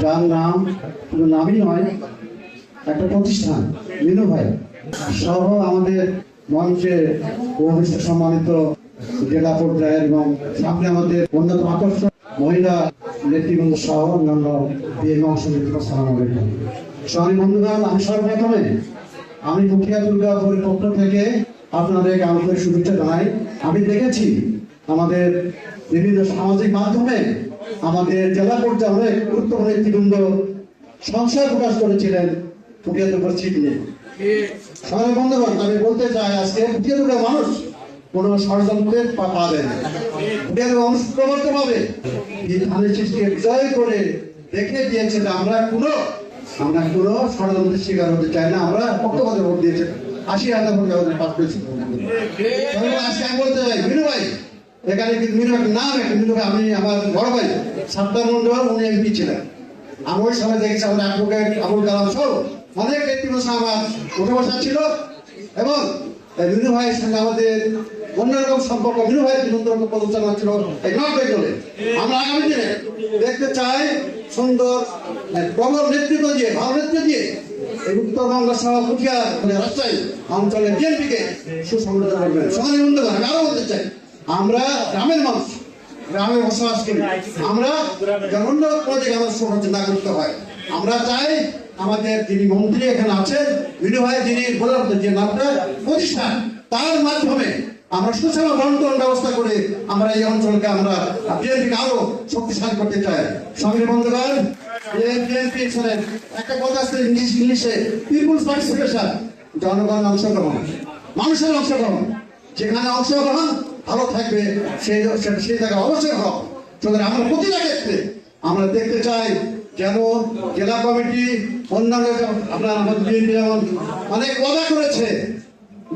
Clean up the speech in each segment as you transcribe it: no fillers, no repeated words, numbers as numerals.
যার নাম শুধু নামই নয়, একটা প্রতিষ্ঠান, মিনু ভাই সহ আমাদের মঞ্চে উপবিষ্ট সম্মানিত জেলা পর্যায়ের এবং সামনে আমাদের অন্যতম আকর্ষণ মহিলা নেতৃবৃন্দ সহ অন্যান্য বিএমএ অংশ নিতে সালাম আলাইকুম। সবাই বন্ধুগণ, আমি সর্বপ্রথমে আমি মুখিয়া দুর্গাপুরের পক্ষ থেকে আপনাদের আন্তরিক শুভেচ্ছা জানাই। আমি দেখেছি আমাদের বিভিন্ন সামাজিক মাধ্যমে আমাদের জেলা পর্যায়ে অনেক গুরুত্বপূর্ণ নেতৃবৃন্দ সংশয় প্রকাশ করেছিলেন মুখিয়া দুর্গার সিট নিয়ে। সবাই বন্ধুগণ, আমি বলতে চাই আজকে মুখিয়া দুর্গার মানুষ কোন ষড়যন্ত্রের পা দেয় না। মানুষ প্রবর্ত পাবে ধানের সৃষ্টিকে বিজয় করে দেখে দিয়েছে যে আমরা কোনো ষড়যন্ত্রের শিকার হতে চাই না। আমরা পক্ষপাতে ভোট দিয়েছি, 80,000 ভোট আমাদের পাস করেছি। আজকে আমি বলতে চাই মিনু ভাই, এখানে কিন্তু মিনু ভাই নাম একটা মিনু ভাই, আমি আমার বড় ভাই সাত্তার মন্ডল, উনি এমপি ছিলেন। আমি ওই সময় দেখেছি আমাদের অ্যাডভোকেট আবুল কালাম সহ অনেক নেতৃবৃন্দ আমার উঠে বসা ছিল এবং মিনু ভাইয়ের সঙ্গে আমাদের অন্যরকম সম্পর্ক। মিনু ভাইয়ের বিভিন্ন রকম প্রচারণা ছিল এই নর্থ বেঙ্গলে। আমরা আগামী দিনে দেখতে চাই সুন্দর প্রবল নেতৃত্ব দিয়ে, ভালো নেতৃত্ব দিয়ে এই উত্তরবঙ্গ সহ পুঠিয়া রাজশাহী অঞ্চলে বিএনপিকে সুসংগঠিত করবেন। সমাজের বন্ধুগণ, আমি আরো বলতে চাই, আমরা গ্রামের মানুষ, গ্রামে বসবাস করি, আমরা অন্য কোনো দিকে আমাদের সমাজে না করতে হয়। আমরা চাই আমাদের যিনি মন্ত্রী এখানে আছেন মিনু ভাই, যিনি বলার যে নামটা প্রতিষ্ঠান, তার মাধ্যমে আমরা সুষম বন্টন ব্যবস্থা করে আমরা এই অঞ্চলকে আমরা বিএনপিকে আরো শক্তিশালী করতে চাই। সঙ্গে বন্ধুগণ, বিএনপি একটা কথা আছে ইংলিশে, পিপুলস পার্টিসিপেশন, জনগণ অংশগ্রহণ, মানুষের অংশগ্রহণ। যেখানে অংশগ্রহণ ভালো থাকবে সেই জায়গায় অবশ্যই হোক। সুতরাং আমরা প্রতিটা ক্ষেত্রে আমরা দেখতে চাই যেন জেলা কমিটি অন্যান্য আপনার আমাদের বিএনপি যেমন অনেক ওয়াদা করেছে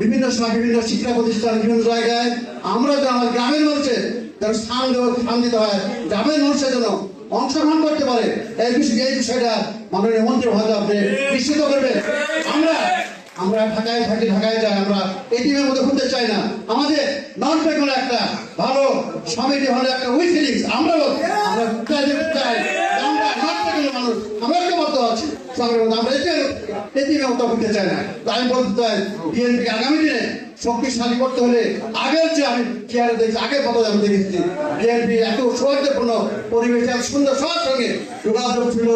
বিভিন্ন সময় বিভিন্ন শিক্ষা প্রতিষ্ঠান বিভিন্ন জায়গায়, আমরা যেন আমার গ্রামের মানুষের যেন স্থান দিতে হয়, গ্রামের মানুষের জন্য অংশগ্রহণ করতে পারে, এই বিষয়টা মাননীয় মন্ত্রী মহোদয় আপনি নিশ্চিত করবেন। আমরা ঢাকায় থাকি, ঢাকায় যাই, আমরা এটিএমের মধ্যে ঘুরতে চাই না। আমাদের নর্থ বেঙ্গলে একটা ভালো সমিতি হলে একটা উইথিলিংস আমরা চাই, আমরা নর্থ বেঙ্গলের মানুষ, আমরা ঐক্যবদ্ধ আছি। আমরা এটিএমের মতো ঘুরতে চাই না। আমি বলতে চাই বিএনপি আগামী দিনে শক্তিশালী করতে হলে আগের যে আমি চেয়ারে দেখছি, আগের পথে আমি দেখেছি বিএনপি এত সৌহার্দ্যপূর্ণ পরিবেশে সুন্দর সবার সঙ্গে যোগাযোগ ছিল।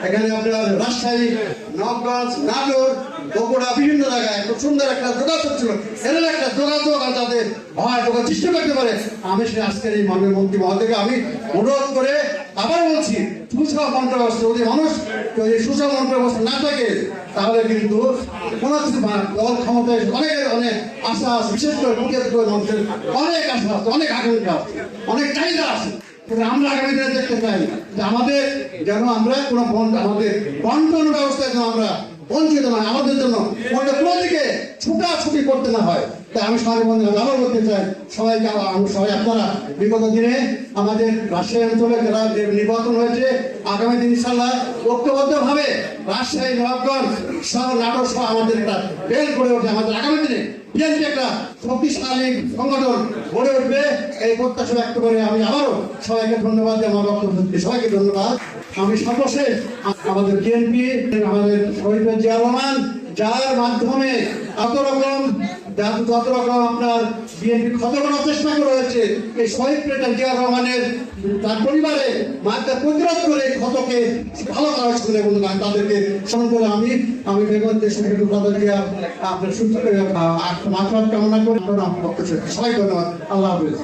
এখানে আপনার রাজশাহী, নবগঞ্জ, নাটোর, বগুড়া বিভিন্ন জায়গায় খুব সুন্দর একটা যোগাযোগ ছিল। এদের একটা যোগাযোগ আর যাদের হয় যোগাযোগ সৃষ্টি করতে পারে, আমি সে আজকের এই মাননীয় মন্ত্রী মহোদয়কে আমি অনুরোধ করে আবার বলছি, সুষম মন্ত্র ব্যবস্থা যদি মানুষ যদি সুষম মন্ত্র ব্যবস্থা না থাকে তাহলে কিন্তু কোনো কিছু দল ক্ষমতায় অনেক আশা আছে, বিশেষ করে মানুষের অনেক আশা আছে, অনেক আকাঙ্ক্ষা আছে, অনেক চাহিদা আছে। আমরা আগামী দিনে দেখতে চাই যে আমাদের যেন আমরা কোনো আমাদের বন্টন ব্যবস্থায় যেন আমরা বঞ্চিত নয়, আমাদের জন্য কোনো দিকে ছুটাছুটি করতে না হয়। তাই আমি সবাই বন্ধু আবার বলতে চাই সবাইকে, সবাই আপনারা বিগত দিনে আমাদের রাজশাহী অঞ্চলে যারা নির্বাচন হয়েছে, আগামী দিন ইনশাল্লাহ ঐক্যবদ্ধভাবে রাজশাহী, নবাবগঞ্জ সহ নাটোর সহ আমাদের একটা বেল গড়ে ওঠে। আমাদের আগামী দিনে বিএনপি একটা শক্তিশালী সংগঠন গড়ে উঠবে, এই প্রত্যাশা ব্যক্ত করে আমি আবারও সবাইকে ধন্যবাদ দিয়ে আমার বক্তব্য দিচ্ছি। সবাইকে ধন্যবাদ। আমি সর্বশেষ আমাদের বিএনপি আমাদের শহীদ জিয়া রহমান, যার মাধ্যমে যত রকম আপনার বিএনপি ক্ষত করার চেষ্টা করা হয়েছে, এই শহীদ প্রেসিডেন্ট জিয়া রহমানের তার পরিবারে মাকে প্রতিরোধ করে ক্ষতকে ভালো করা হয়েছে বলে বললাম। তাদেরকে স্মরণ করে আমি বেগম দেশের তাদেরকে আপনার সুস্থ মাত্রা কামনা করে সবাই ধন্যবাদ। আল্লাহ হাফেজ।